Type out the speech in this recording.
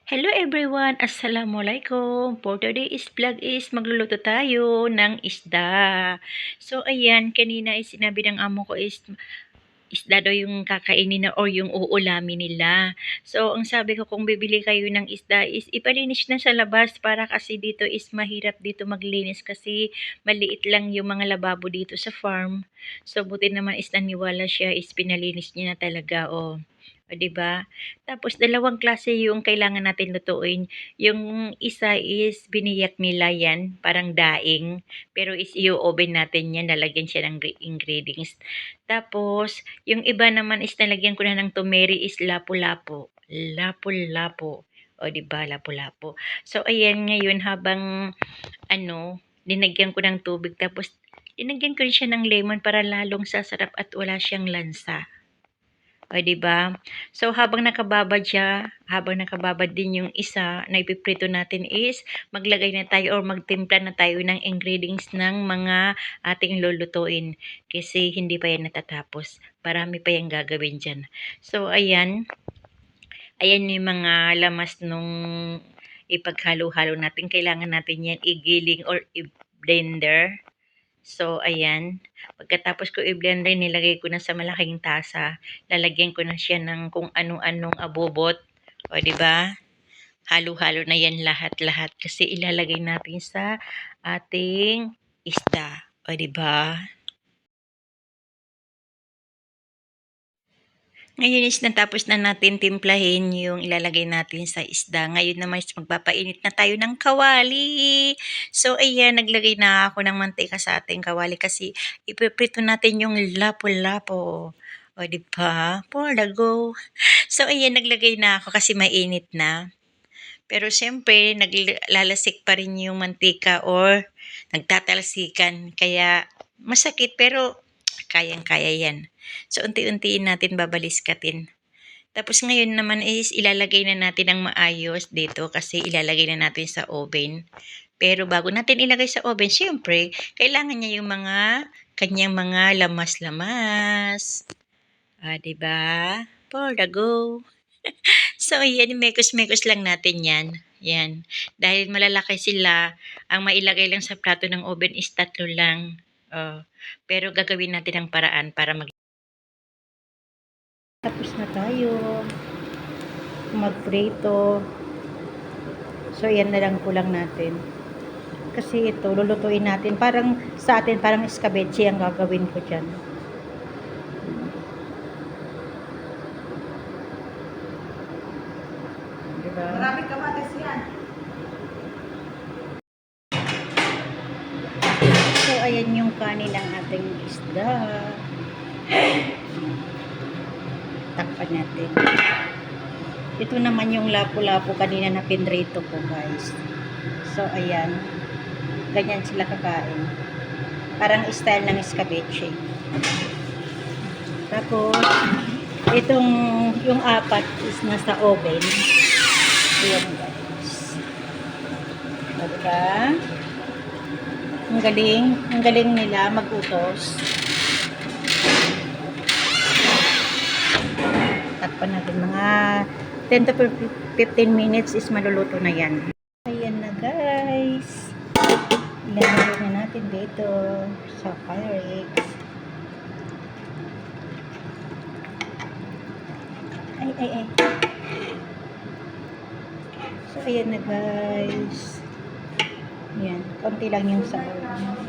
Hello everyone! Assalamualaikum! For today's vlog is magluluto tayo ng isda. So ayan, kanina ay sinabi ng amo ko is isda daw yung kakainin na or yung uulamin nila. So ang sabi ko kung bibili kayo ng isda is ipalinis na sa labas para kasi dito is mahirap dito maglinis kasi maliit lang yung mga lababo dito sa farm. So buti naman is naniwala siya is pinalinis niya na talaga o 'di ba? Tapos dalawang klase yung kailangan natin lutuin. Yung isa is biniyak nila yan, parang daing, pero is i-o-oven natin yan, lalagyan siya ng ingredients. Tapos yung iba naman is nalagyan ko na ng turmeric is lapu-lapu. Lapu-lapu. O 'di ba, lapu-lapu. So ayan ngayon habang linagyan ko ng tubig tapos linagyan ko rin siya ng lemon para lalong sasarap at wala siyang lansa. O, 'di ba? So, habang nakababad din yung isa na ipiprito natin is maglagay na tayo or magtimpla na tayo ng ingredients ng mga ating lulutuin. Kasi hindi pa yan natatapos. Marami pa yung gagawin dyan. So, ayan. Ayan yung mga lamas nung ipaghalo-halo natin. Kailangan natin yan igiling or i-blender. So, ayan. Pagkatapos ko i-blender, nilagay ko na sa malaking tasa. Lalagyan ko na siya ng kung anong-anong abobot. O, di ba? Halo-halo na yan lahat-lahat. Kasi ilalagay natin sa ating isda. O, di ba? Ngayon is natapos na natin timplahin yung ilalagay natin sa isda. Ngayon naman is magpapainit na tayo ng kawali. So ayan, naglagay na ako ng mantika sa ating kawali kasi ipiprito natin yung lapo-lapo. O di ba? For the go. So ayan, naglagay na ako kasi mainit na. Pero siyempre, naglalasik pa rin yung mantika or nagtatalsikan. Kaya masakit pero kayang-kaya yan. So, unti-untiin natin babaliskatin. Tapos ngayon naman is ilalagay na natin ang maayos dito kasi ilalagay na natin sa oven. Pero bago natin ilagay sa oven, syempre, kailangan niya yung mga kanyang mga lamas-lamas. Diba? For the go. So, yan, mekos-mekos lang natin yan. Yan. Dahil malalaki sila, ang mailagay lang sa plato ng oven is 3 lang. Pero gagawin natin ang paraan para tapos na tayo magprito. So, yan na lang kulang natin. Kasi ito, lulutuin natin. Parang sa atin, parang escabeche ang gagawin ko dyan. Diba? Maraming kamatis yan. So, ayan yung kanin ng ating isda. Takpan natin. Ito naman yung lapu-lapu kanina na pinrito ko, guys. So, ayan. Ganyan sila kakain. Parang style ng escabeche. Tapos, itong, yung apat is nasa oven. Ayan, guys. Diba? Ang galing nila mag-utos. Takpan natin mga 10 to 15 minutes is maluluto na yan. Ayan na, guys. Ilalagay na natin dito sa Pyrex. Ay. So, ayan na, guys. Ayan. Konti lang yung sabaw.